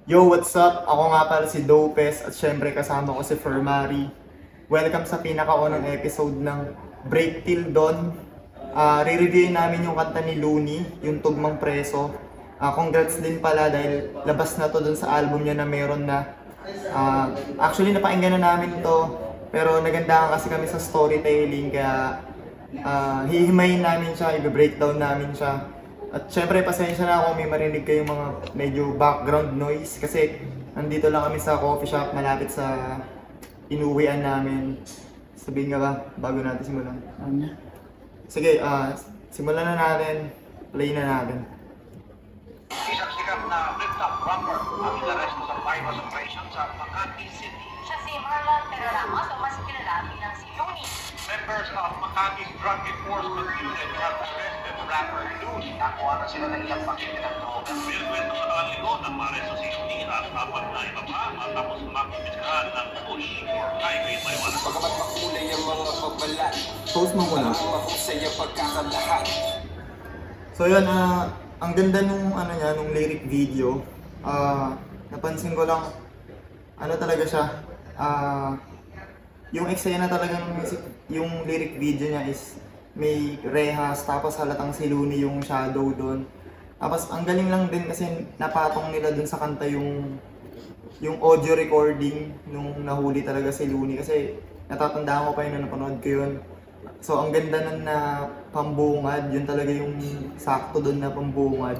Yo, what's up? Ako nga pala si Dopez at syempre kasama ko si Fermari. Welcome sa pinakaunang episode ng Break Till Dawn. Re-reviewin namin yung kanta ni Looney, yung Tugmang Preso. Congrats din pala dahil labas na to dun sa album niya na meron na. Actually, napakinggan na namin to, pero nagandahan kasi kami sa storytelling kaya hihimayin namin siya, i-breakdown namin siya. At syempre, pasensya na ako may marinig kayong mga medyo background noise kasi nandito lang kami sa coffee shop malapit sa inuwian namin. Sabihin ka ba bago natin simulan? Sige, simulan na natin. Play na natin. Isang sikat na flip-top rapper ang inaresto sa bypass operation sa Makati City. Siya si Marlon Pero Ramos o mas kilala bilang si Looney. Members of Makati's Drug Enforcement Unit have arrested rapper Looney. Nakuha na sila ng ilang pakete ng droga. Pinagkwento sa kaligo ng maresto si Looney at apat na iba pa matapos makipisahan ng push or highway marijuana. Pagkamat makulay ang mga pabalat, Post mo muna. mahusay ang pagkakalahat. So yun, ang ganda nung nung lyric video. Napansin ko lang talaga siya. Yung eksena talaga ng music, yung lyric video niya is may rehas, tapos halatang si Looney yung shadow doon. Tapos ang galing lang din kasi napatong nila dun sa kanta yung audio recording nung nahuli talaga si Looney kasi natatandaan ko pa yun na napanood ko yun. So ang ganda nun na pambungad, yun talaga yung sakto doon na pambungad.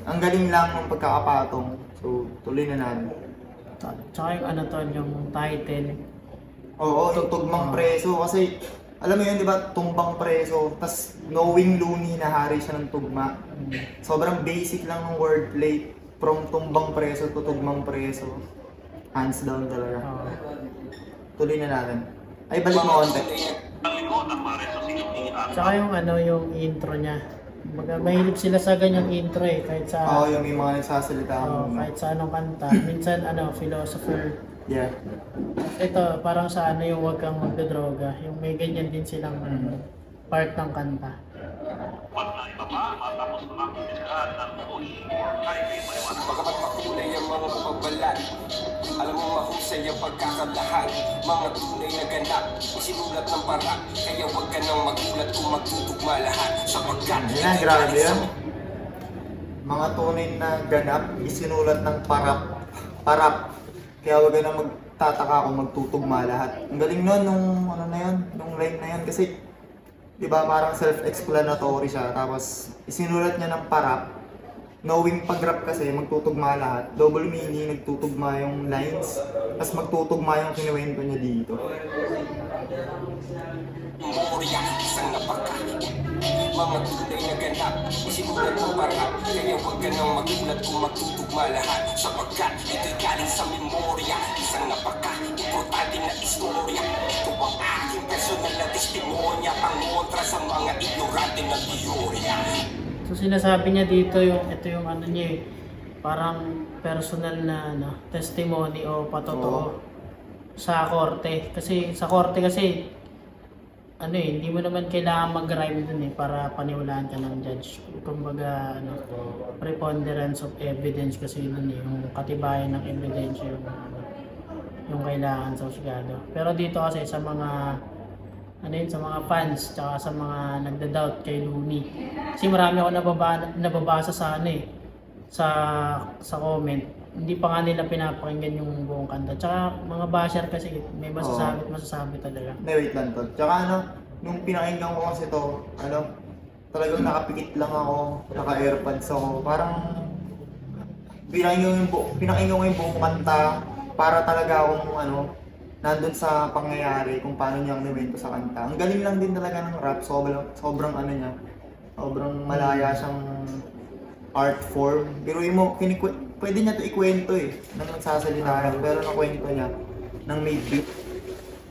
Ang galing lang ng pagkakapatong. So tuloy na natin. Tsaka yung title. Oo, yung Tugmang Preso kasi alam mo yun, di ba, tumbang preso, tas knowing Looney na hari siya ng tugma. Sobrang basic lang ng wordplay from tumbang preso to tugmang preso. Hands down talaga. Tuloy na natin. Ay, balik mo konti. Kaligo ng maresto si Looney at Tsaka yung intro niya. Mahilig sila sa ganyang intro kahit sa Oo, yung may mga nagsasalita. kahit sa anong kanta. Minsan philosopher. Yeah. Ito parang sa yung wag kang magdodroga. Yung may ganyan din silang part ng kanta. apat na iba pa matapos makipisahan ng push or highway marijuana. Pagkamat makulay ang mga pabalat, alam mo mahusay ang pagkakalahat. Mga tunay na ganap, isinulat ng para, kaya wag ka nang magulat kung magtutugma lahat. Sapagkat Yan, grabe yan. Mga tunay na ganap, isinulat ng parap. Kaya wag na magtataka kung magtutugma lahat. Ang galing nun nung nung line na yun kasi 'di ba parang self-explanatory siya tapos isinulat niya ng parap. Knowing pag-rap kasi magtutugma lahat. Double meaning, nagtutugma yung lines, tapos magtutugma yung kinuwento niya dito. memorya, isang napaka. Mga tunay na ganap, isinulat ng para, kaya wag ka nang magulat kung magtutugma lahat. Sapagkat ito'y galing sa memorya, isang napaka. Importante na istorya. Ito ang aking personal na testimonya, pangontra sa mga ignorante na teorya. So sinasabi niya dito ito yung parang personal na testimony o patotoo sa korte. Kasi sa korte kasi hindi mo naman kailangan mag-rhyme dun para paniwalaan ka ng judge. Kumbaga preponderance of evidence kasi yun yung katibayan ng ebidensya yung kailangan sa husgado. Pero dito kasi sa mga sa mga fans tsaka sa mga nagda-doubt kay Looney. Kasi marami ako nababasa sa sa comment. Hindi pa nga nila pinapakinggan yung buong kanta. Tsaka mga basher kasi may masasabi talaga. Wait lang to. Tsaka nung pinakinggan ko kasi to, talagang nakapikit lang ako, naka-airpods ako. Parang pinakinggan ko yung buong kanta para talaga akong nandun sa pangyayari kung paano niya ang niwento sa kanta. Ang galing lang din talaga ng rap, sobrang sobrang malaya siyang art form. Pero pwede niya to ikwento nang nagsasalita pero nakwento niya nang may beat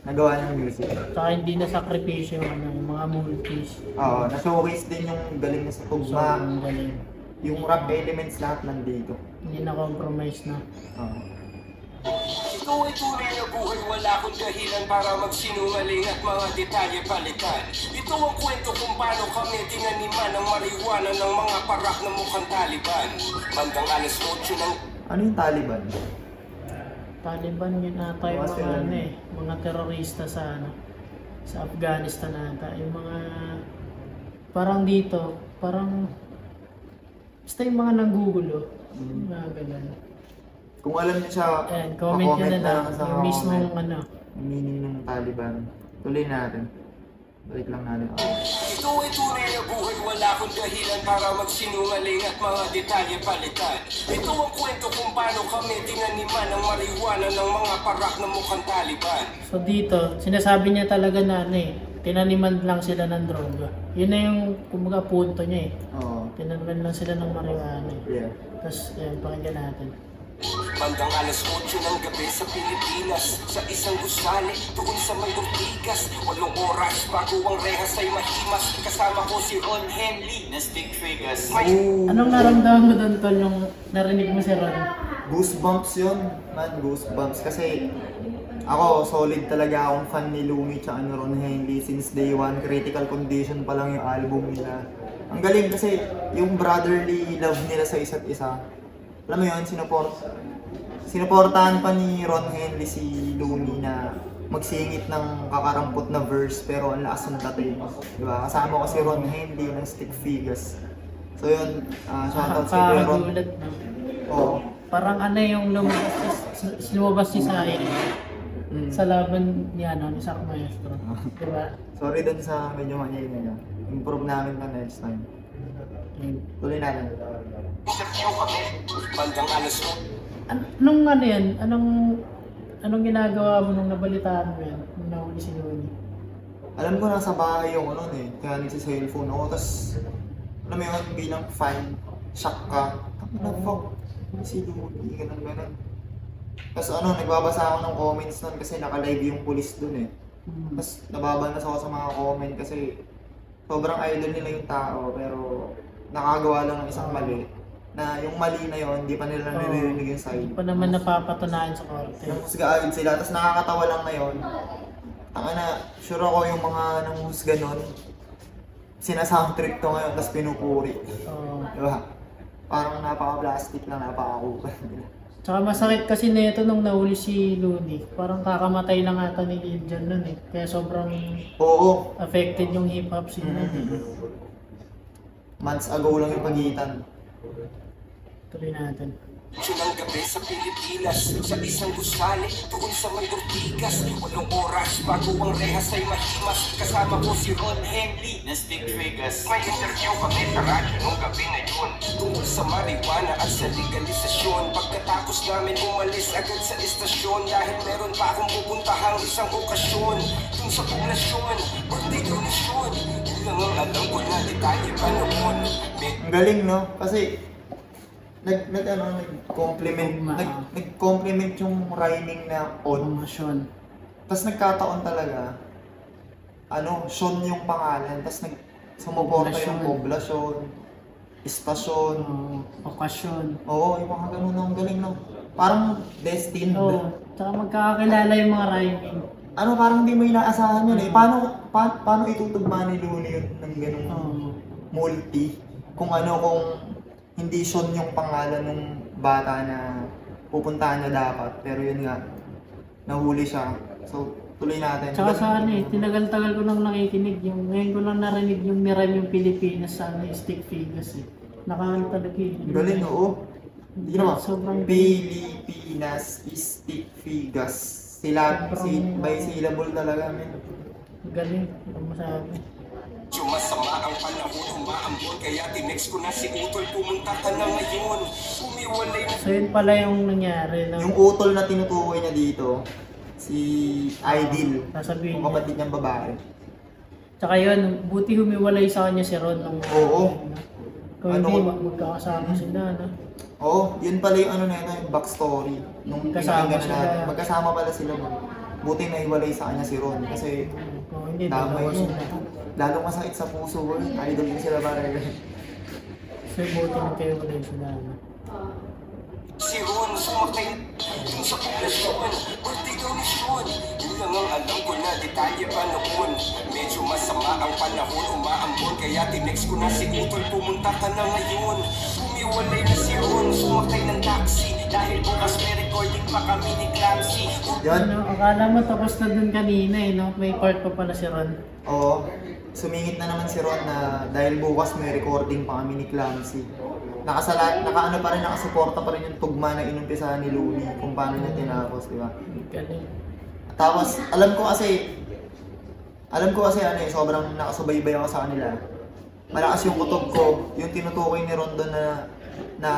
nagawa ng music. Tsaka hindi na sakripisyo yung mga multis. Na-showcase din yung galing niya sa tugma. Ang galing. Yung rap elements lahat nandito. Hindi na compromise na. Ito ay tunay na buhay, wala akong dahilan para magsinungaling at mga detalye balikan. Ito ang kwento kung paano kami tinaniman ng marijuana ng mga parak na mukhang Taliban. Bandang alas 8 ng Ano yung Taliban? Taliban yun ata yung Kasi mga ano ano eh, mga terorista sa ano, sa Afghanistan ata. Yung mga parang dito, parang basta yung mga nanggugulo. Mga ganun. Kung alam niyo siya, Ayan, comment nyo na lang sa yung mismong comment. ano. Yung meaning ng Taliban. Tuloy natin. Balik lang natin. Ito ay tunay na buhay, wala akong dahilan para magsinungaling at mga detalye palitan. Ito ang kwento kung paano kami tinaniman ng marijuana ng mga parak na mukhang Taliban. So dito, sinasabi niya talaga na ano eh, tinaniman lang sila ng droga. Yun na yung kumbaga punto niya eh. Oo. Tinaniman lang sila ng marijuana eh. Yeah. Tapos ayan, pakinggan natin. Bandang alas 8 ng gabi sa Pilipinas, sa isang gusali doon sa may Ortigas. 8 oras bago ang rehas ay mahimas. Kasama ko si Ron Henley na stick figures. Ooh. Anong naramdaman mo doon tol nung narinig mo si Ron? Goosebumps yun. Man, goosebumps. Kasi ako, solid talaga akong fan ni Lumi tsaka ni Ron Henley since day one. Critical Condition pa lang yung album nila. Ang galing kasi yung brotherly love nila sa isa't isa. Alam mo yun, sinuportahan pa ni Ron Henley si Lumi na magsingit ng kakarampot na verse pero ang lakas ng dating. Diba? Kasama ko si Ron Henley ng Stick Figures. So yun, shoutout si Ron. Nakakagulat no? Oo. Parang ano yung lumabas si Sai sa laban niya no, ni Sak Maestro. Diba? Sorry dun sa medyo manyay na. Improve namin pa next time. Tuloy natin. Interview kami, bandang alas 8. Anong ano yan? Anong ginagawa mo nung nabalitaan mo yan? Nung nahuli si Luni? Alam ko nasa bahay yung ano eh, kaya nagsi-cellphone ako, tas alam mo yun, bilang fan, shock ka. Ano fuck? Si Luni, ganun. Tas ano, nagbabasa ako ng comments nun kasi naka-live yung police dun eh. Tas nababanas ako sa mga comment kasi sobrang idol nila yung tao pero nakagawa lang ng isang mali. Na yung mali na yon hindi pa nila naririnig yung side. Hindi pa naman napapatunayan sa korte. Yung husga agad sila, tapos nakakatawa lang na yun. Sure ako yung mga nanghusga nun, sinasoundtrip to ngayon, tapos pinupuri. Diba? Parang napaka-plastic lang, napaka-cool. Tsaka masakit kasi nito nung nahuli si Luni. Parang kakamatay lang ata ni Lil Jon nun eh. Kaya sobrang Oo. affected yung hip-hop scene nun. Months ago lang yung pagitan. Tuloy natin. Ng gabi sa Pilipinas, sa isang gusali doon sa may Ortigas. 8 oras bago ang rehas ay mahimas. Kasama ko si Ron Henley na stick figures. May interview kami sa radyo nung gabi na yun tungkol sa marijuana at sa legalisasyon. Pagkatapos namin umalis agad sa estasyon dahil meron pa akong pupuntahang isang okasyon dun sa poblasyon. Birthday donation, yun lang ang alam ko na detalye pa noon. Ang galing no? Kasi nag-compliment yung rhyming na on. Sean. Tapos nagkataon talaga, Sean yung pangalan. Tapos sumuporta yung poblasyon, istasyon. Okasyon. Oo, yung mga ganun ang galing no? Parang destined. Oo. Tsaka magkakakilala yung mga rhyming. Parang hindi mo inaasahan yun eh. Paano itutugma ni Luni yun ng ganung multi? Kung hindi Sean yung pangalan ng bata na pupuntahan niya dapat. Pero yun nga, nahuli siya. So, tuloy natin. Tsaka sa tinagal-tagal ko nang nakikinig. Ngayon ko lang narinig yung nirime yung Pilipinas sa Stick Figures eh. Nakakal talaga eh. Galing, oo. Hindi naman. Sobrang Pilipinas Stick Figures. By syllable talaga, men. Galing. Ano masabi? Masama ang panahon, umaambon. Kaya tinext ko na si Utol, pumunta ka na ngayon. Umiwalay na. So yun pala yung nangyari. No? Yung utol na tinutukoy niya dito, si Idil. Sasabihin Yung kapatid niyang babae. Tsaka yun, buti humiwalay sa kanya si Ron. Oo. Kung hindi, magkakasama sila. No? Oo, yun pala yung yung backstory. Nung Magkasama pinakinggan sila. natin. Magkasama pala sila. Buti na hiwalay sa kanya si Ron. Kasi Kung hindi, damay dalawa yun. sila. Lalong masakit sa puso ko yun. Idol din sila pare. So buti na kayo wala sila. No? Si Ron sumakay dun sa poblasyon. Birthday donation, yun lang ang alam ko na detalye pa noon. Medyo masama ang panahon, umaambon. Kaya tinext ko na si Utol, pumunta ka na ngayon. Iwalay na si Ron, sumakay ng taxi. Dahil bukas may recording pa kami ni Clamsy. Yun. Ano, akala mo tapos na dun kanina eh, no? May part pa pala si Ron. Oo. Sumingit na naman si Ron na dahil bukas may recording pa kami ni Clamsy. Nakaano pa rin, nakasuporta pa rin yung tugma na inumpisahan ni Looney kung paano niya tinapos, di ba? Galing. Tapos, alam ko kasi ano eh, sobrang nakasubaybay ako sa kanila. Malakas yung kutob ko, yung tinutukoy ni Ron doon na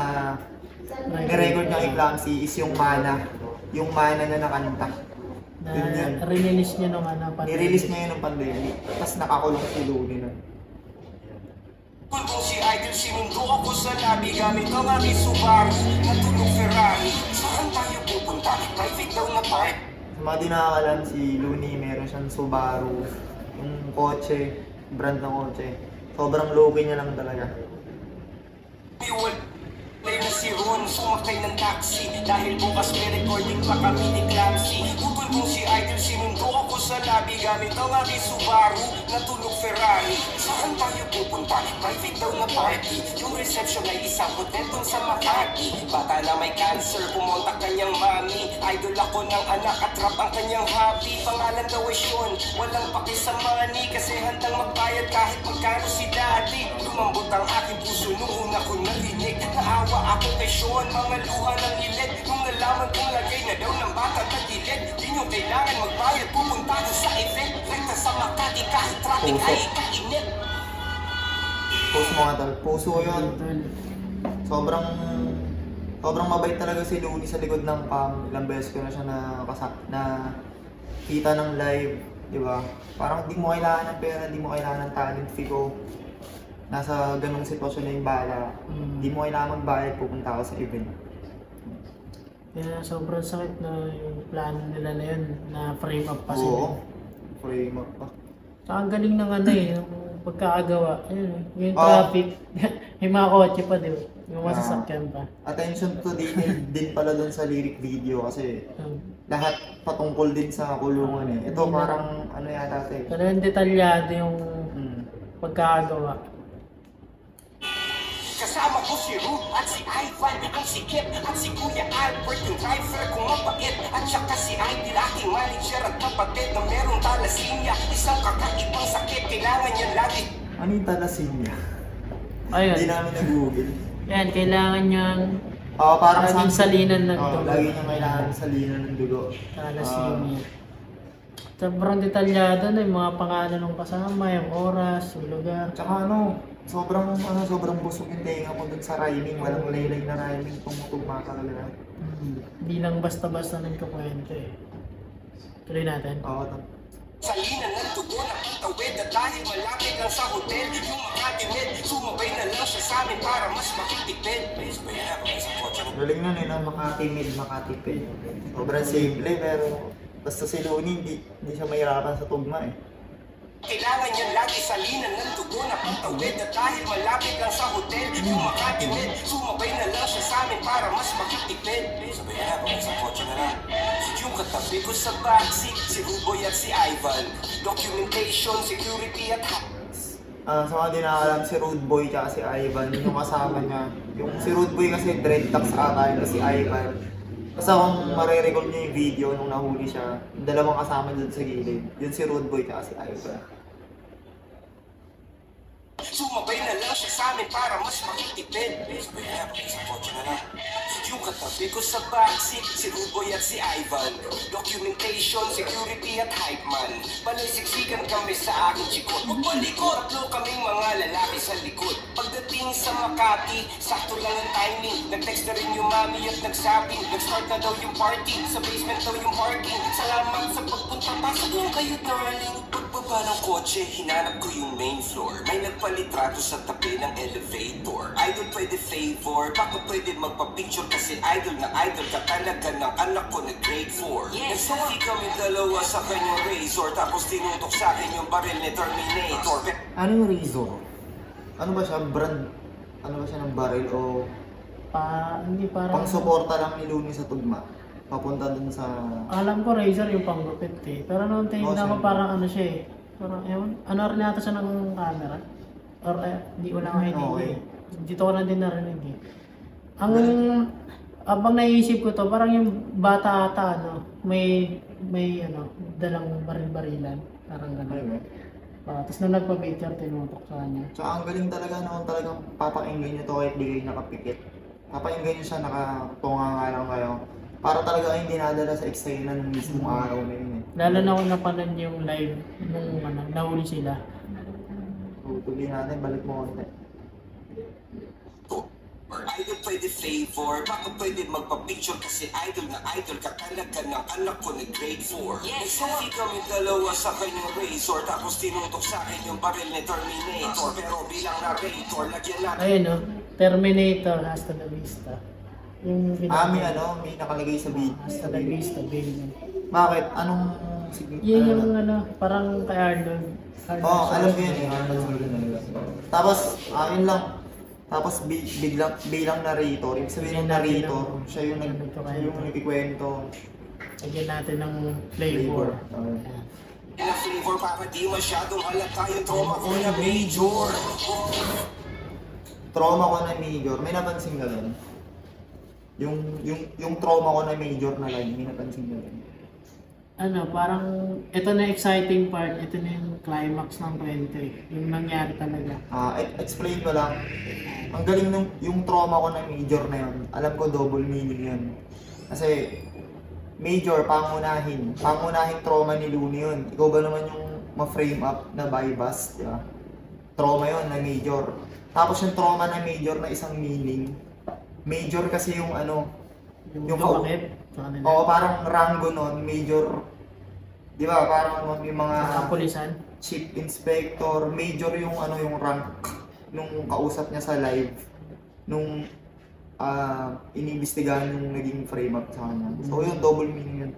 ni-record niya kay Clamsy is yung mana niya na kanta. Yun yun. Release niya nung ano, Ni-release niya yun ng pandemic, tapos nakakulong si Looney nun. Kung si Idol sinundo ako sa labi gamit ang aking Subaru natulog Ferrari. Saan tayo pupunta? Private daw na park. Sa mga di nakakalam, si Looney meron siyang Subaru, yung kotse, brand ng kotse. Sobrang low-key niya lang talaga. Iwalay na si Ron, sumakay ng taxi. Dahil bukas may recording pa kami ni Clamsy. Utol kong si Idol sinundo ako sa labi gamit ang aking Subaru natulog Ferrari. Saan tayo pupunta? Private daw na party. Yung reception ay isang hotel dun sa Makati. Bata na may cancer, pumunta kanyang mami. Idol ako ng anak at rap ang kanyang hobby. Pangalan daw ay Sean, walang paki sa money. Kasi handang magbayad kahit magkano si daddy. Lumambot ang aking puso nung una ko narinig. Naawa ako kay Sean, mga luha ng ilit. Nung nalaman kong lagay na daw ng bata na dilid. Di nyo kailangan magbayad, pupunta ko sa event. Rekta sa Makati kahit traffic ay kainit. Puso mo nga tal, puso yun. Sobrang mabait talaga si Looney sa likod ng cam. Ilang beses ko na siya na kita ng live, di ba? Parang di mo kailangan ng pera, di mo kailangan ng talent fee ko. Nasa ganung sitwasyon na yung bala. Di mo kailangan magbayad, pupunta ka sa event. Kaya sobrang sakit na yung plano nila na yun, na frame up pa sila. Oo, frame up pa. Saka ang galing ng ano eh, yung pagkakagawa. Ayun, yung Oh. traffic, may mga kotse pa di ba? Yung masasakyan pa. Attention to detail din pala doon sa lyric video kasi lahat patungkol din sa kulungan eh. Ito parang ano yata ito eh. Talagang detalyado yung pagkakagawa. Kasama ko si Ruth at si Ivan, ang sikip at si Kuya Albert, yung driver kong mabait. At saka si Idol, aking manager at kapatid na merong thalassemia. Isang kakaibang sakit, kailangan niya lagi. Ano yung thalassemia? Ayun. Hindi namin nag-google. Yan, kailangan niyang Parang laging salinan ng dugo. lagi niyang kailangan salinan ng dugo. Thalassemia. Sobrang detalyado na yung mga pangalan ng kasama, yung oras, yung lugar. Tsaka sobrang busog yung tenga ko dun sa rhyming. Walang laylay na rhyming kung tugma talaga. Hindi lang basta-basta nagkakwento eh. Tuloy natin. Oo. Salinan ng dugo na patawid at dahil malapit lang sa hotel, yung mga timid, sumabay na lang siya sa amin para mas makitipid. Galing nun eh, makatimid, makatipid. Sobrang simple pero basta si Looney, hindi siya mahirapan sa tugma eh. Kailangan niya lagi salinan ng dugo na patawid at dahil malapit lang sa hotel, yung mga timid, sumabay na lang siya sa amin para mas makitipid. Sabay na, kung isang kotse na lang. Yung katabi ko sa backseat, si Ruboy at si Ivan. Documentation, security at Sa mga di nakakalam, si Rude Boy tsaka si Ivan, yung kasama niya. Yung si Rude Boy kasi dread tax ata yun, si Ivan. Kasi kung marirecall niyo yung video nung nahuli siya, yung dalawang kasama dun sa gilid, yun si Rude Boy tsaka si Ivan. sumabay na lang siya sa amin para mas makitipid. Sabay na, kung isang kotse na lang. Yung katabi ko sa backseat, si Ruboy at si Ivan. Documentation, security at hype man. Panisiksikan kami sa aking chikot. Magpalikot, tatlo kaming mga lalaki sa likod. Pagdating sa Makati, sakto lang ang timing. Nag-text na rin yung mami at nagsabing nag-start na daw yung party, sa basement daw yung parking. Salamat sa pagpunta, pasok lang kayo darling. Pagbaba ng kotse, hinanap ko yung main floor. May nagpalitrato sa tabi ng elevator. Idol pwede favor, baka pwede magpa-picture kasi idol na idol ka talaga ng anak ko na grade 4. Nag-selfie kami dalawa sa kanyang razor, tapos tinutok sa akin yung baril ni Terminator. Ano yung Razor? Ano ba siya? Brand? Ano ba siya ng baril o Hindi parang... pang-suporta lang ni Looney sa tugma? Papunta dun sa... Alam ko Razer yung panggupit eh. Pero nung tingnan ko parang ano siya eh. Parang ewan, ano rin nata siya ng camera? Or di ko lang idea. Okay. dito ko na din narinig eh. Abang naisip ko to, parang yung bata ata, ano, may ano, dalang baril-barilan. Parang gano'n. Tapos nung nagpa-picture, tinutok sa kanya. Tsaka ang galing talaga noon, talagang papakinggan nyo to kahit di kayo nakapikit. Papakinggan nyo siya, nakatunga nga lang kayo. Para talaga kayong dinadala sa eksena ng mismong araw na yun eh. Lalo na kung napanood yung live nung ano, nahuli sila. So, tuloy natin, balik mo konti. Idol pwede flavor, baka pwede magpa-picture kasi idol na idol ka talaga ng anak ko na grade 4. Nagselfie kami dalawa sa kanyang razor, tapos tinutok sa akin yung baril ni Terminator. Pero bilang narrator, lagyan natin. Ayun no, Terminator, hasta la vista. Yung May nakalagay sa video. hasta la vista, baby. Bakit? Anong Yun yung ano, parang kay Arnold. Oo, alam ko yun eh. Tapos, yun lang. Tapos bilang narrator, ibig sabihin ng narrator, siya yung nagkikwento. Lagyan natin ng flavor. Na flavor para di masyadong halata yung trauma ko na major. Trauma ko na major, may napansin ka doon? Yung trauma ko na major na line, may napansin ka doon? Ano, parang ito na exciting part, ito na yung climax ng 20, yung nangyari talaga. Explain ko lang. Ang galing yung trauma ko na major na yun. Alam ko double meaning yun. Kasi major, pangunahing trauma ni Looney yun. Ikaw ba naman yung ma-frame up na bypass, di ba? Trauma yun na major. Tapos yung trauma na major na isang meaning. Major kasi yung ano, yung bakit? Oo, parang rango nun, major. Di ba? Parang yung mga Kapulisan? chief inspector, major yung ano yung rank nung kausap niya sa live nung iniimbestigahan yung naging frame up sa kanya. So yun, double meaning yun.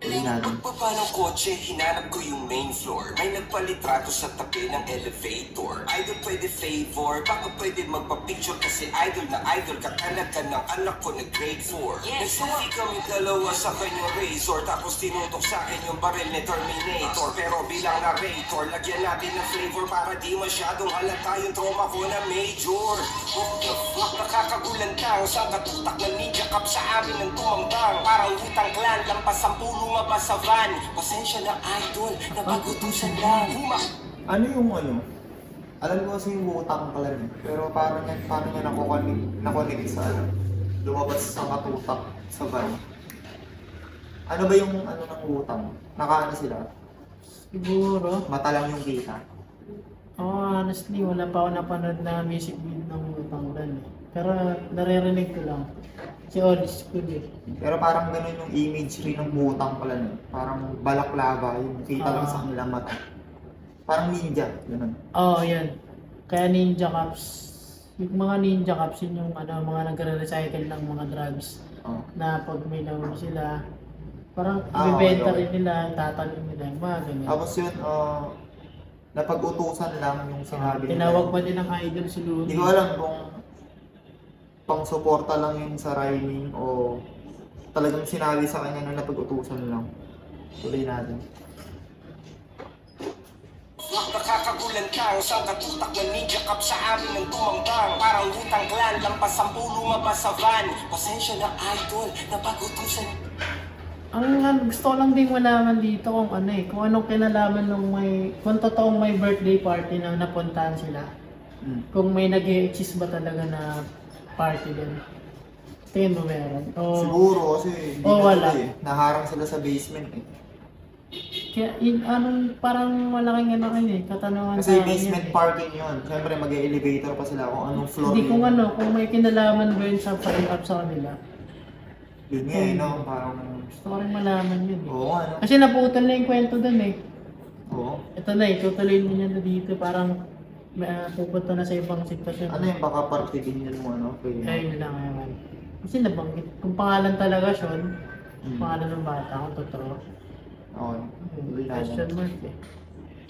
Ulit natin. Pagbaba ng kotse, hinanap ko yung main floor. May nagpalitrato sa tabi ng elevator. Idol pwede flavor, baka pwede magpa-picture kasi idol na idol ka talaga ng anak ko na grade 4. Nagselfie kami dalawa sa kanyang razor, tapos tinutok sa akin yung baril ni Terminator. Pero bilang narrator, lagyan natin ng flavor para di masyadong halata yung trauma ko na major. What the fuck, nakakagulantang sa katutak ng ninja cup sa amin ng tumambang. Parang Wu-Tang Clan, lampas 10 lumabas sa van. Pasensya na idol, napagutusan lang. Ano yung ano? Alam ko kasi yung Wu-Tang Clan, pero paano niya nakokonik sa ano? Lumabas sa katutak sa van. Ano ba yung ano ng Wu-Tang? Nakaano sila? Siguro. Mata lang yung kita. Honestly, wala pa ako napanood na music video ng Wu-Tang Clan eh. Pero naririnig ko lang. Si old school eh. Pero parang ganun yung imagery ng Wu-Tang Clan. Parang balaklava, yung kita lang sa kanilang mata. Parang ninja, ganun. Oo, yan. Kaya Ninja Cups. Yung mga Ninja Cups, yun yung ano, mga nagre-recycle ng mga drugs. Na pag may nahuli sila, parang ibibenta rin nila, tatalon nila, yung mga ganyan. Tapos yun, napag-utusan lang yung sinabi nila. Tinawag pa din ng idol si Looney. Hindi ko alam kung pang-suporta lang yun sa rhyming o talagang sinabi sa kanya na napag-utusan lang. Tuloy natin. Nakakagulantang sa katutak ng ninja cup sa amin ng tumambang. Parang Wu-Tang Clan, lampas 10 lumabas sa van. Pasensya na idol, napagutusan. Ang gusto ko lang din malaman dito kung ano eh, kung anong kinalaman nung kung totoong may birthday party na napuntahan sila. Kung may nag-i-exist ba talaga na party din. Tingin mo meron? Siguro kasi hindi wala. Naharang sila sa basement eh. Kaya parang malaking ano eh, katanungan Kasi sa akin basement yun, parking yun. Siyempre mag-elevator pa sila kung anong floor Hindi yun. kung may kinalaman ba yun sa frame up sa kanila. Yun nga eh, no? Parang... Gusto ko rin malaman yun eh. Oo, ano? Kasi naputol na yung kwento dun eh. Oo. Ito na eh, tutuloy mo niya na dito, parang pupunta na sa ibang sitwasyon. Ano yung baka parte din yun mo, ano? Ayun lang naman. Kasi nabanggit, kung pangalan talaga Sean, pangalan ng bata, kung totoo. Okay. Tuloy natin. Question mark eh.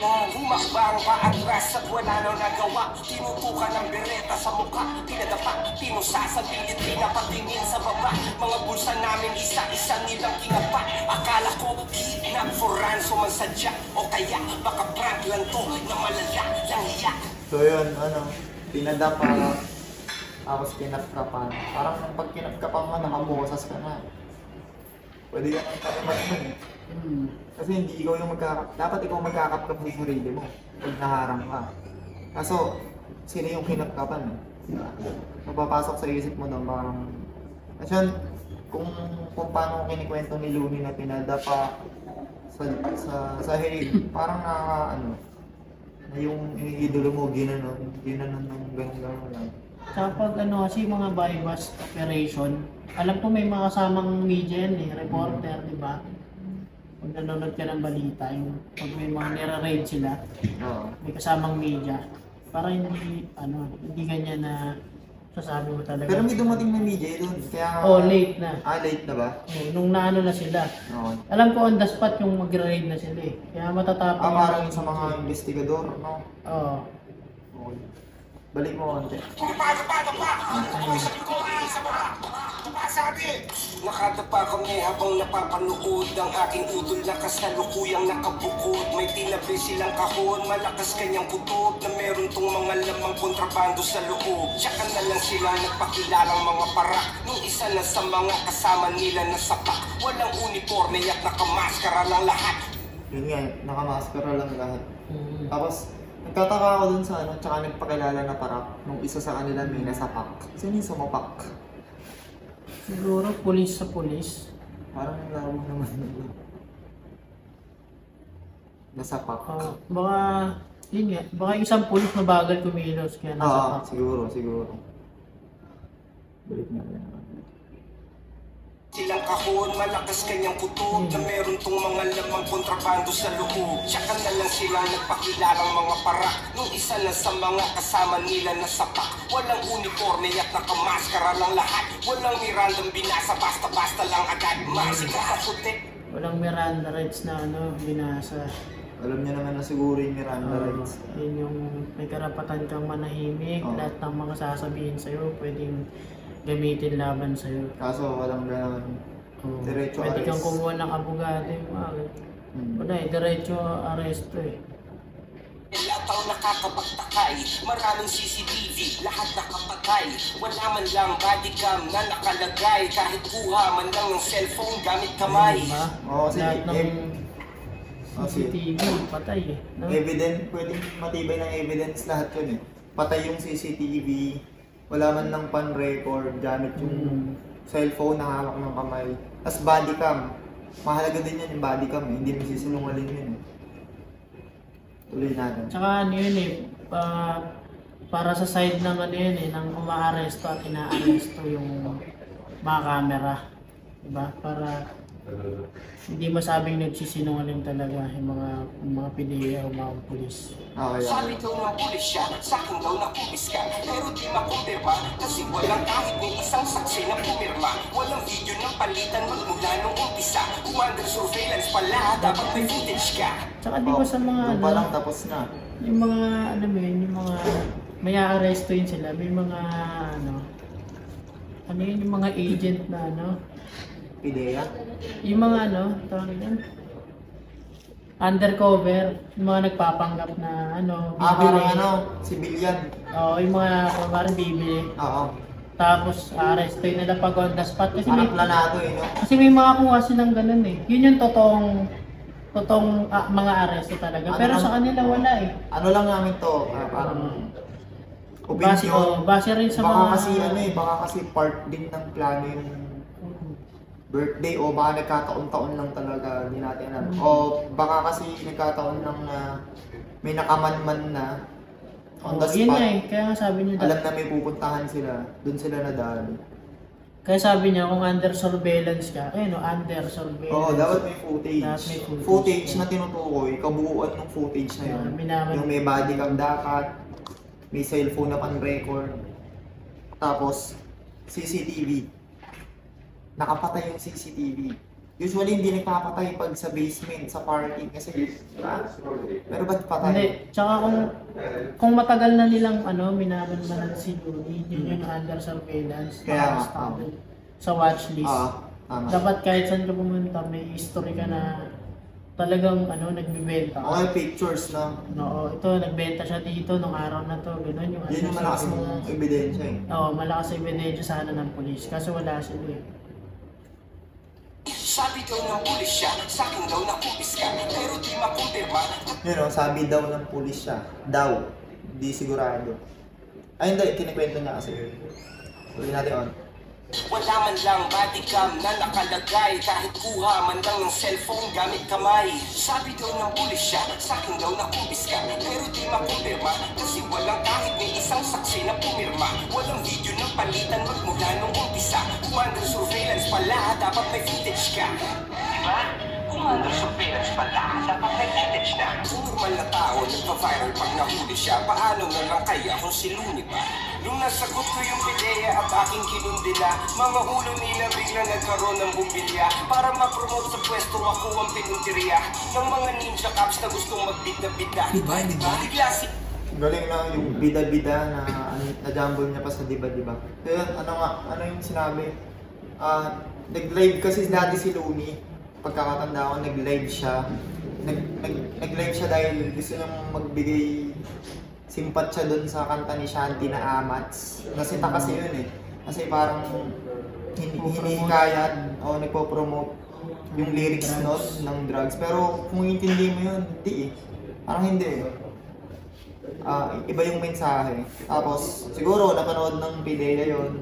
Humakbang paatras at wala nang nagawa. Tinutukan ng bereta sa mukha, pinadapa, pinusa sa pilit, pinapatingin sa baba. Mga bulsa namin isa-isa nilang kinapa. Akala ko kidnap for ransom ang sadya, o kaya baka prank lang to na malala lang hiya. So yun, ano, pinadapa, tapos kinapkapan. Parang pag kinapkapan mo, nakabosas ka na. Pwede ka nang kalimat nun eh. Kasi hindi ikaw yung dapat ikaw magkakapkap sa sarili mo pag naharang ka. Kaso, sila yung kinapkapan eh. Mapapasok sa isip mo na parang... Kasi kung paano kinikwento ni Looney na pinadapa sa hilig, parang ano, na yung idolo mo, ginanon ng gano'n lang. Kapag ano kasi mga bypass operation, alam ko may mga kasamang media yan eh, reporter, di ba? Pag nanonood ka ng balita, yung pag may mga nire-raid sila, Oo. may kasamang media. Para hindi ganyan na sasabi mo talaga. Pero may dumating na media doon, kaya... Late na. Late na ba? Nung naano na sila. Oo. Alam ko on the spot yung mag-raid na sila eh. Kaya matatapang. Parang sa mga investigador, no? Oo. Okay. Balik mo konti. Nakadapa kami habang napapanood ang aking utol na kasalukuyang nakabukod. May tinabi silang kahon, malakas kanyang putot na meron tong mga lamang kontrabando sa loob. Tsaka na lang sila nagpakilalang mga parak nung isa na sa mga kasama nila na sapak. Walang uniforme at nakamaskara lang lahat. Yun nga, nakamaskara lang lahat. Tapos, nagtataka ako dun sa tsaka nagpakilala na parak nung isa sa kanila may nasapak. Sino yung sumapak? Siguro pulis sa pulis. Parang lawag naman nila. Nasapak. Baka, yun nga, baka isang pulis na bagal kumilos kaya nasapak. Siguro. Balik na lang. Silang kahon, malakas kanyang putot na meron tong mga lamang kontrabando sa loob. Tsaka na lang sila nagpakilalang mga parak nung isa na sa mga kasama nila na sapak. Walang uniforme at nakamaskara lang lahat. Walang mirandang binasa, basta-basta lang agad. Masika sa puti. Walang Miranda rights na binasa. Alam niyo naman na siguro yung Miranda rights. Yun yung may karapatan kang manahimik. Lahat ng mga sasabihin sa'yo pwedeng gamitin laban sa'yo. Kaso walang gano'n. Diretso Pwede kang arrest. kumuha ng abogado yung mga. Wala eh, diretso aresto eh. Lataw nakakapagtakay, maraming CCTV, lahat nakapatay. Wala man lang bodycam na nakalagay, kahit kuha man lang ng cellphone gamit kamay. Diba? Oo, kasi Lahat ng CCTV, patay eh. No? pwedeng matibay ng evidence lahat yun eh. Patay yung CCTV, wala man lang pan-record, gamit yung cellphone na hawak ng kamay. Tapos bodycam, mahalaga din yan yung bodycam eh, hindi masisinungaling yun eh. Tuloy natin. Tsaka ano yun eh, para sa side ng ano yun eh, ng umaaresto at inaaresto yung mga camera. Diba? Para hindi masabing nagsisinungaling talaga yung mga PDEA o mga pulis. Okay. Sabi daw ng pulis siya, sa akin daw nakumpis ka, pero di makumpirma, kasi walang kahit may isang saksi na pumirma. Walang video ng palitan magmula nung umpisa, under surveillance pala, dapat may footage ka. Tsaka di ba sa mga Doon pa lang tapos na. yung mga ano mo yun, yung mga may aaresto yun sila, may mga ano yun, yung mga agent na Pidea? yung mga tawag yun, undercover, yung mga nagpapanggap na Parang civilian. Oo, yung mga parang bibili. Oo. Tapos arestoy nila pag on the spot kasi Parang planado eh, no? kasi may mga kuha silang ganun eh. Yun yung totoong mga aresto talaga. Pero sa kanila wala eh. Ano lang namin to, parang Base rin sa baka mga kasi baka kasi part din ng plano yung birthday o baka nagkataon-taon lang talaga, hindi natin alam. O baka kasi nagkataon lang na may nakamanman na on the yun spot. nga eh. Kaya nga sabi niya Alam na may pupuntahan sila, dun sila nadali. Kaya sabi niya kung under surveillance ka, under surveillance. Oo, dapat may footage. Dapat may footage. Footage na tinutukoy, kabuuan ng footage na yun. Yung may bodycam dapat, may cellphone na pan-record, tapos CCTV. Nakapatay yung CCTV. Usually hindi nagpapatay pag sa basement, sa parking kasi pero ba't patay? Hindi, tsaka kung matagal na nilang minamanmanan si Looney, yun yung under surveillance. Kaya sa watchlist. Tama. Dapat kahit saan ka pumunta, may history ka na talagang nagbibenta. Okay, pictures na. Oo, ito, nagbenta siya dito nung araw na to, gano'n yung Yun yung malakas mong ebidensya eh. Oo, malakas ebidensya sana ng pulis, kaso wala sila eh. Sabi daw ng pulis siya, sa akin daw nakubis ka, pero di makumpirma. Yun o, sabi daw ng pulis siya. Daw. Di sigurado. Ay hindi, kinikwento niya kasi. Tuloy natin on. Wala man lang bodycam na nakalagay, kahit kuha man lang ng cellphone gamit kamay. Sabi daw ng pulis siya, sa akin daw nakubis ka, pero di makumpirma, kasi walang kahit may isang saksi na pumirma. Walang video ng palitan magmula nung umpisa. Kung under surveillance pala, dapat may footage ka. Diba? Kung under surveillance pala, dapat may footage na. Kung normal na tao, nagpa-viral pag nahuli siya, paano na lang kaya kung si Looney ba? Nung nasagot ko yung pideya at aking kinundila, mga ulo nila biglang nagkaroon ng bumbilya. Para ma-promote sa pwesto ako ang pinuntirya ng mga ninja cops na gustong magbida-bida. Diba? Bigla si... Galing lang yung bida-bida na jumble niya pa sa diba. Kaya ano yung sinabi? Nag-live kasi dati si Looney. Pagkakatanda ko, nag-live siya. Nag-live siya dahil gusto niyang magbigay simpat siya doon sa kanta ni Shanti na Amats. Nasita kasi yun eh. Kasi parang hinihikayat o nagpo-promote yung lyrics note ng drugs. Pero kung intindi mo yun, hindi eh. Parang hindi eh. Iba yung mensahe. Tapos siguro napanood ng Pidea yun.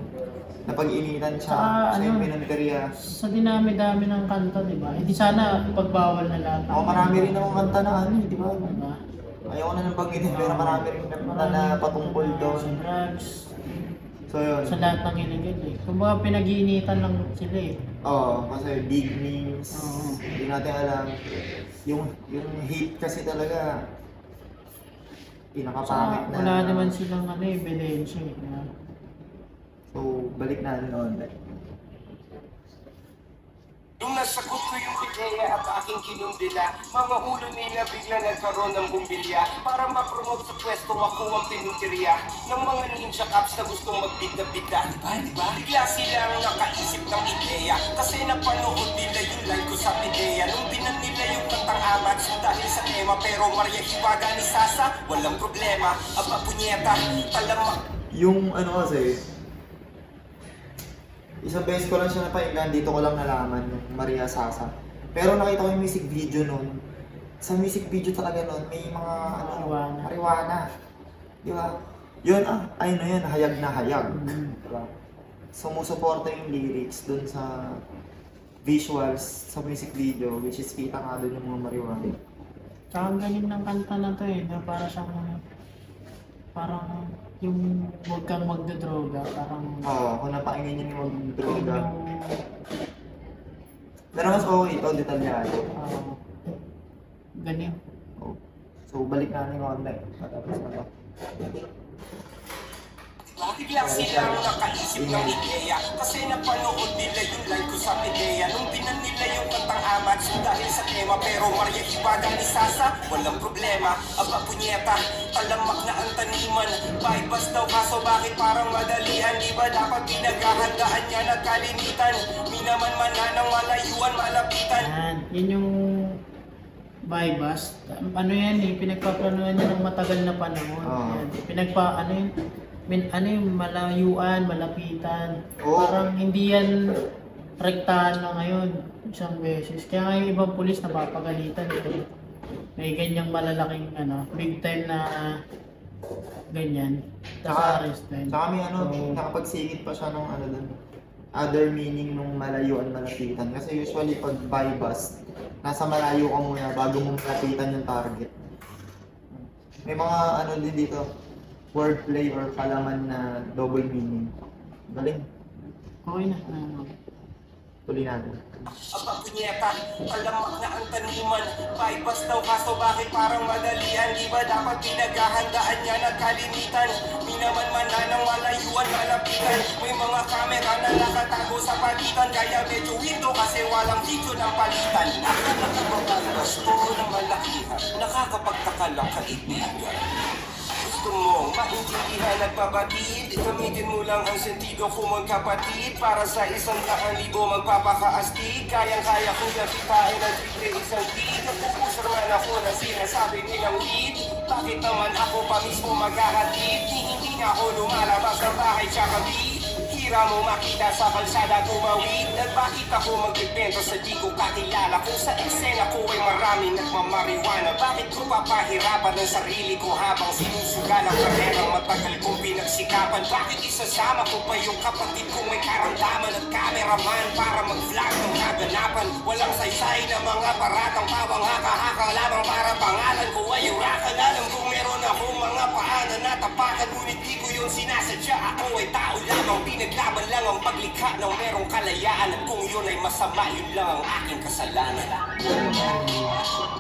Napag-initan siya sa yung pinunteriya. Sa dinami-dami ng kanta, di ba? Hindi sana ipagbawal na lahat. Marami rin akong kanta na di ba? Diba? Ayaw na nang banggitin pero marami rin na patungkol doon. Sa drugs. So yun. Sa lahat ng inigit eh. Kumbaga pinag-iinitan lang sila eh. Oo, kasi big names. Oo. Hindi natin alam. Yung hate kasi talaga pinakapangit na. Wala naman silang ebidensya eh. So, balik natin online. Nung nasagot ko yung pideya at aking kinundila, mga ulo nila bigla nagkaroon ng bumbilya. Para ma-promote sa pwesto ako ang pinuntirya ng mga ninja cops na gustong magbida-bida. Diba? Bigla silang nakaisip ng ideya, kasi napanood nila yung live ko sa pideya. Nung binan nila yung kantang Amats dahil sa tema, pero Maria Hiwaga ni Sasa, walang problema. Aba punyeta, talamak. Yung kasi, isang beses ko lang siya napakinggan, dito ko lang nalaman yung Maria Sasa. Pero nakita ko yung music video nun. Sa music video talaga nun, may mga marijuana. Di ba? Yun, ayun na yun, hayag na hayag. Diba? Sumusuporta yung lyrics dun sa visuals sa music video, which is kita nga dun yung mga marijuana. Tsaka ang galing ng kanta na to eh, na para siyang parang yung huwag kang magdodroga, parang... Oo, kung napakinggan niyo yung magdodroga. Pero mas okay ito, detalyado. Ganyan. So, balik natin yung online. Matapos na to. Bigla silang nakaisip ng ideya, kasi napanood nila yung live ko sa pideya. Nung binan nila yung kantang Amats dahil sa tema, pero Maria Hiwaga ni Sasa, walang problema. Aba punyeta, talamak na ang taniman. Bypass daw kaso bakit parang madalian? Di ba dapat pinaghahandaan niya nagkalimitan? Minaman-man na ng malayuan, malapitan. Yun yung bypass. Ano yan eh, pinagpaplanuhan niya ng matagal na panahon. Yung malayuan, malapitan. Parang hindi yan rektahan na ngayon isang beses. Kaya nga yung ibang pulis napapagalitan ito. May ganyang malalaking big time na ganyan. Tapos arrested. Tsaka may nakapagsingit pa siya ng dun. Other meaning nung malayuan, malapitan. Kasi usually pag bypass, nasa malayo ka muna bago mo malapitan yung target. May mga din dito, wordplay or kalaman na double meaning. Galing. Okay na. Tuloy natin. Aba punyeta, talamak na ang taniman. Bypass daw kaso bakit parang madalian? Di ba dapat pinaghahandaan niya nagkalimitan? Minaman-man na ng malayuan, malapitan. May mga kamera na nakatago sa pagitan, kaya medyo window kasi walang video ng palitan. Ako bypass to na malakihan, nakakapagtaka lang kaibigan. gusto mong maintindihan at mabatid, gamitin mo lang ang sentido ko magkapatid. Para sa 100,000 magpapakaastig, kayang-kaya kong gakitain ang tigre isang gig. Nagpupusar man ako na sinasabi nilang lead, bakit naman ako pa mismo maghahatid? Hindi na ako lumalabas ng bahay tsaka beat. Hira mo makita sa kalsada tumawid, at bakit ako magbibento sa di ko kakilala? Kung sa eksena ko ay maraming nagmamariwana, bakit ko papahirapan ang sarili ko habang sinusugal ang karerang matagal kong pinagsikapan? Bakit isasama ko pa yung kapatid kong may karamdaman at cameraman para mag-vlog ng kaganapan? Walang saysay na mga paratang pawang haka-haka lamang para pangalan ko ay urakan. Alam kong meron akong mga paanan na tapakan, ngunit di ko yung sinasadya. Ako ay tao lamang, pinaglaban lang ang paglikha ng merong kalayaan, at kung yun ay masama, yun lang ang aking kasalanan.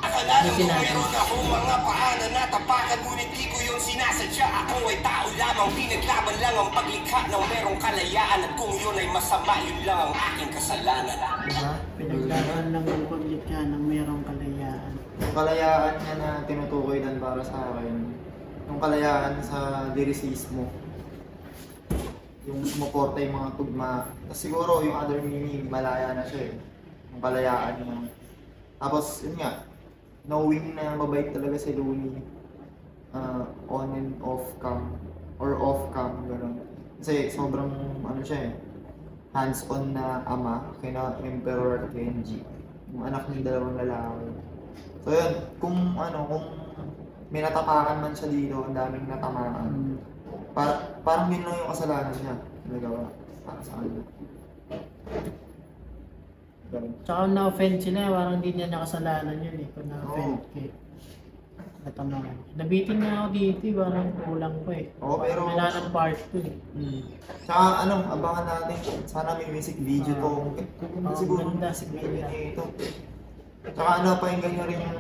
Akalanan ko meron akong mga paanan na tapakan, ngunit di ko yung sinasadya. Ako ay tao lamang, pinaglaban lang ang paglikha ng merong kalayaan, at kung yun ay masama, yun lang ang aking kasalanan. Diba? Pinaglaban lang ang paglikha ng merong kalayaan. Yung kalayaan niya na tinutukoy dan para sa akin, yung kalayaan sa lyricismo, yung sumuporta yung mga tugma. Tapos siguro yung other meaning, malaya na siya eh. Yung kalayaan niya. Tapos yun nga, knowing na mabait talaga si Looney, on and off cam, or off cam, gano'n. Kasi sobrang ano siya eh, hands-on na ama, kina Emperor at Kenji. Yung anak ng dalawang lalaki. So yun, kung may natapakan man siya dito, ang daming natamaan. Parang yun lang yung kasalanan niya. Nagawa para sa kanya. Tsaka na-offend sila, parang hindi niya nakasalanan yun eh. Kung na-offend kay natamaan. Nabitin na ako dito eh, parang kulang pa eh. Oo, pero wala ng part 2 eh. Tsaka abangan natin, sana may music video to. Siguro ganda, music video ganda. niya ito. Tsaka pakinggan nyo rin yung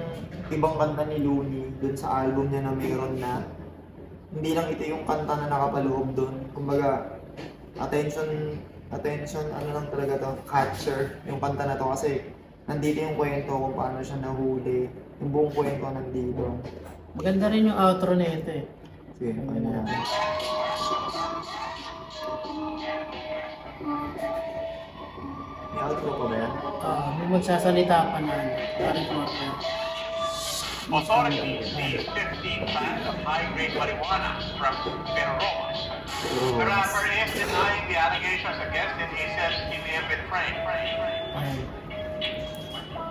ibang kanta ni Looney dun sa album niya na mayroon na hindi lang ito yung kanta na nakapaloob dun. Kumbaga, attention, ano lang talaga to, catcher yung kanta na to kasi nandito yung kwento kung paano siya nahuli. Yung buong kwento nandito. Maganda rin yung outro na ito eh. Sige, ano na. May outro pa ba yan? May magsasalita pa na reporter. Authorities see 15 bags of high-grade marijuana from Perros. The rapper is denying the allegations against him. He says he may have been framed. Ayun.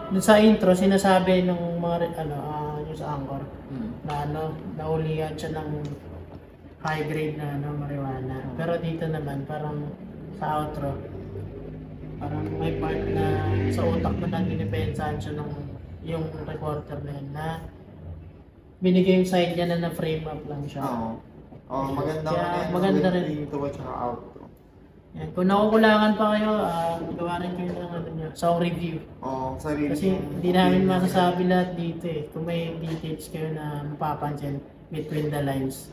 Doon sa intro, sinasabi ng mga yung sa Anchor na naulihan siya ng high grade na marijuana. Pero dito naman, parang sa outro, parang may part na sa utak mo na dinipensahan siya ng yung reporter na yun na binigay yung side niya na na-frame up lang siya. Oo, maganda Kaya maganda rin. Intro at saka outro. Yan. Kung nakukulangan pa kayo, gawa rin kayo ng song review. Oo, sarili. Kasi hindi namin masasabi lahat dito eh. Kung may details kayo na mapapansin between the lines.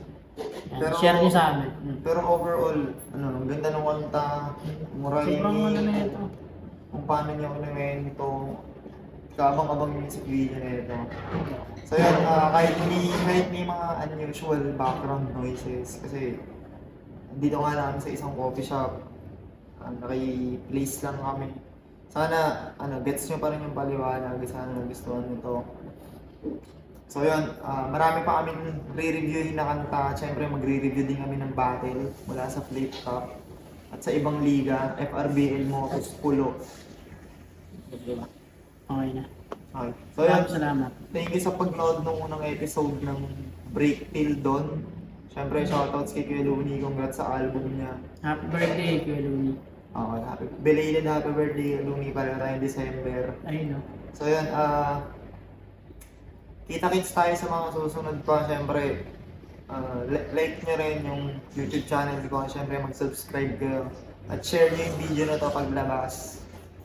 Yan. Pero, share nyo sa amin. Pero overall, ang ganda ng kanta, morally, Sobrang na ito. kung paano niya ito, kabang-abang yung music video na ito. So yun, kahit may mga unusual background noises, kasi dito nga namin sa isang coffee shop, naki-place lang kami. Sana, gets nyo pa rin yung paliwanag, sana nagustuhan nyo to. So yun, marami pa kami re-reviewin na kanta. Siyempre magre-review din kami ng battle mula sa Flip Cup at sa ibang liga, FRBL Motos Pulo. Okay na. Okay. So yun, Salamat. thank you sa pagnood ng unang episode ng Break Till Dawn. Siyempre, shoutouts kay Kuya Looney, congrats sa album niya. Happy birthday, Kuya Looney. Okay, belated happy birthday, Looney, para tayong December. Ayun o. So yun, kita-kits tayo sa mga susunod pa. Siyempre, like nyo rin yung YouTube channel ko. Siyempre, mag-subscribe kayo. At share nyo yung video na to paglabas.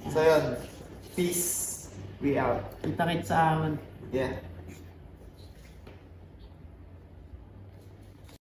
So yun, peace. We out. Kita-kits sa amin. Yeah.